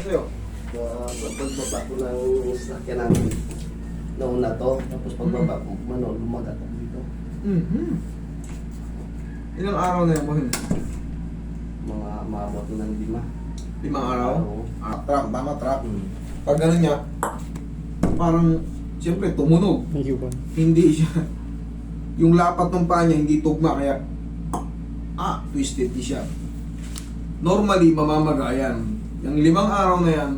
sa'yo? Pagbaba ko ng sakyan namin. Nauna to, tapos pagbaba ko, lumagat ako dito. Ilang araw na yun mo? Mga maabot ng 5. 5 araw? Trap, tama trap. Hmm. Pag gano'n niya, parang, siyempre, tumunog. Hindi siya, yung lapat ng paa niya, hindi tugma, kaya, twisted di siya. Normally, mamamaga yan. Yung 5 araw na yan,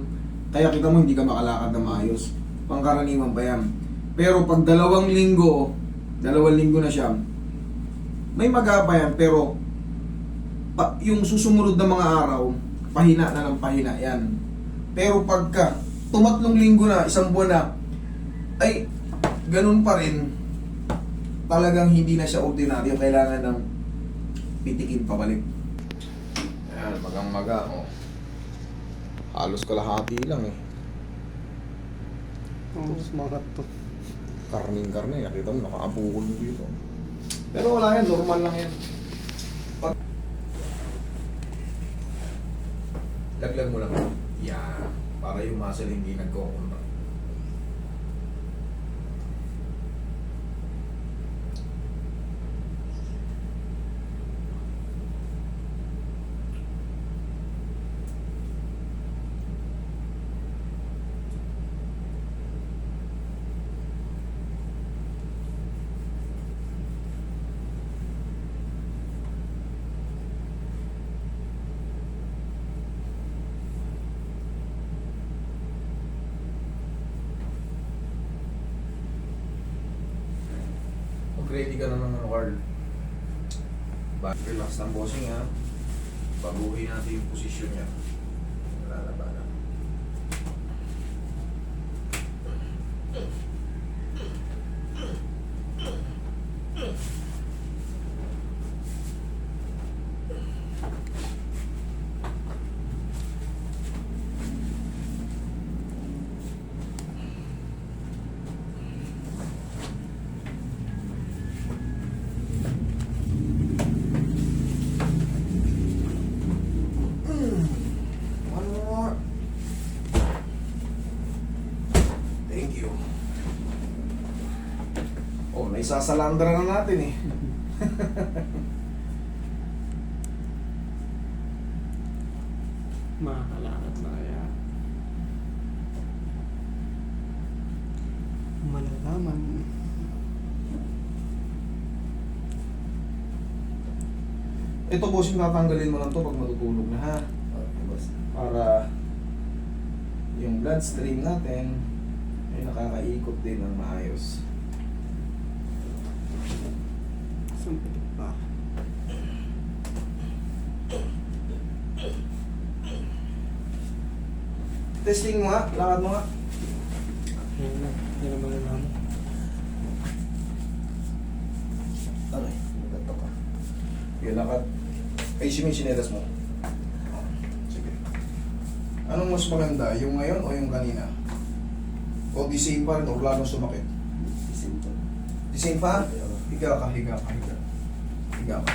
kaya kita mo hindi ka makalakad na maayos. Pangkaraniwan pa yan. Pero pag 2 linggo na siya, may maga pa yan, pero yung susumunod na mga araw, pahina na ng pahina yan. Pero pagka 3 linggo na, 1 buwan na, ay ganun pa rin, talagang hindi na siya ordinaryo, kailangan ng pitikin pabalik. Ayan, magang-maga, oh. Halos kalahati lang eh. Sumagat to. Karning-karne, nakita mo, nakaabukol mo dito. Pero wala yan, normal lang yan. Laglag mo lang. Yan. Para yung muscle hindi nagkukunta. Ready ka na naman, Carl. Relax ng bossing, ha. Baguhin natin yung posisyon niya. Lalabanan. One more. Thank you. Oh, naisasalandra na natin eh. Makakalakad na kaya. Malalaman. Ito boss, yung tatanggalin mo lang to pag matutulog na, ha. Okay, boss. Para yung bloodstream natin ay nakakaikot din ng maayos. Sumpit pa. Testing mo nga, lakad mo nga. Yan na. Yan ang malalaman. Okay, magato ka. Okay, lakad. Ayusin mo yung sinelas mo. Sige. Anong mas maganda, yung ngayon o yung kanina? O the same pa rin o lalong sumakit? Isinto. The same pa? Higa ka, higa ka, higa. Higa ka.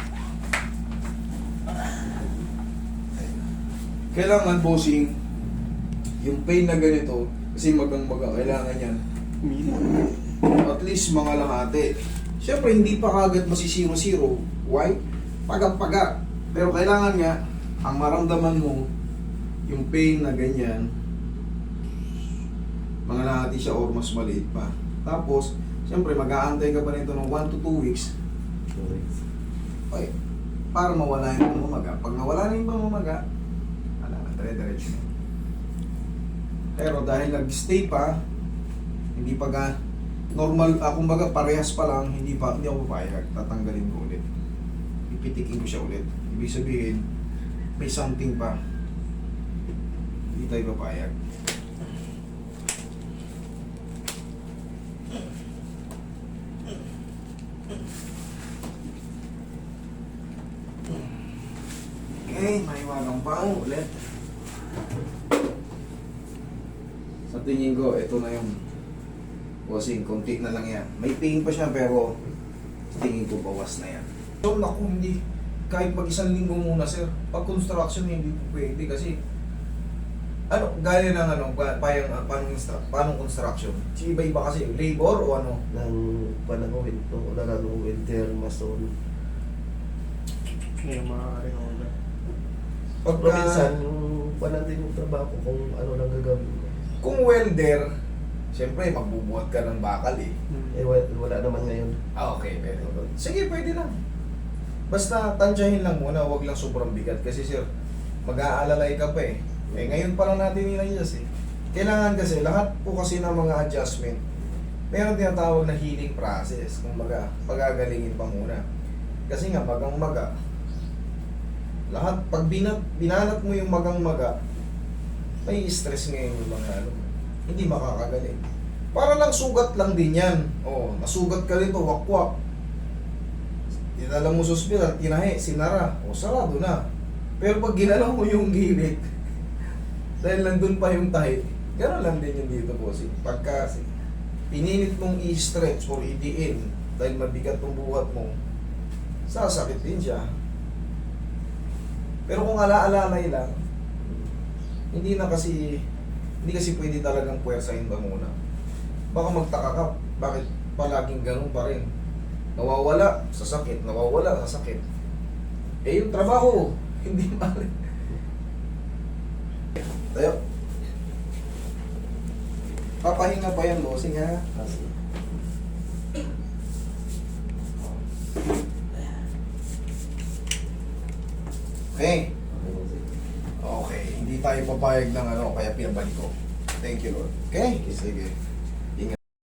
Kailangan bossing, yung pain na ganito, kasi magang-maga, kailangan yan. At least mga lahati. Siyempre, hindi pa kagad masi-zero-zero. Why? Pagang-paga. Pero kailangan nga, ang maramdaman mo, yung pain na ganyan, mga lahati siya or mas maliit pa. Tapos, siyempre, mag-aantay ka pa nito ng 1 to 2 weeks. Okay. Para mawala yung pamamaga. Pag nawala na yung pamamaga, wala na, dire-diretso na. Pero dahil nag-stay pa, hindi pa normal, kumbaga parehas pa lang, hindi ako papayag, tatanggalin ko ulit. Ipitikin ko siya ulit. Ibig sabihin, may something pa. Hindi tayo papayag. Okay, may walang pang ulit. Sa tingin ko, ito na yung bossing, konti na lang yan. May pain pa siya pero tingin ko bawas na yan. So, naku, hindi. Kahit mag 1 linggo muna, sir. Pag construction, hindi po pwede kasi Ano, gaya ng ano, paano construction? Iba-iba kasi, labor o ano? Ng panahon ito, wala na nung winter, mason. Hindi na maaari na wala. Pero minsan, yung panandin yung trabaho ko kung ano lang gagawin ko. Kung welder, siyempre magbubuhat ka ng bakal eh. Eh, wala naman ngayon. Ah, okay, pwede. Sige, pwede lang. Basta tansyahin lang muna, wag lang sobrang bigat. Kasi sir, mag-aalalay ka pa eh. Eh, ngayon pa lang natin nila-adjust eh. Kailangan kasi, lahat po kasi ng mga adjustment, meron tinatawag na healing process. Kung baga, pagagalingin pa muna. Kasi nga, magang-maga, lahat, pag binanat mo yung magang-maga, may stress ngayon yung mga ano, hindi makakagaling. Para lang sugat lang din yan. Oh, nasugat ka rito, wakwak. Dinala mo sa ospital, tinahe, sinara, o sarado na. Pero pag ginalaw mo yung gilid, dahil nandun pa yung tahi, gano'n lang din yung dito po. Pagka pininit mong i-stretch or i-diin, dahil mabigat yung buhat mo, sasakit din siya. Pero kung ala-alalay lang, hindi kasi pwede talagang puwersahin ba muna. Baka magtaka ka, bakit palaging ganun pa rin? Nawawala sa sakit, nawawala sa sakit. Eh yung trabaho, hindi mali. Tayo. Papahinga pa yan, bossing ha? Kasi, Okay. Okay, hindi tayo papayag ng ano, kaya pinabalik ko. Thank you, Lord. Okay? Sige.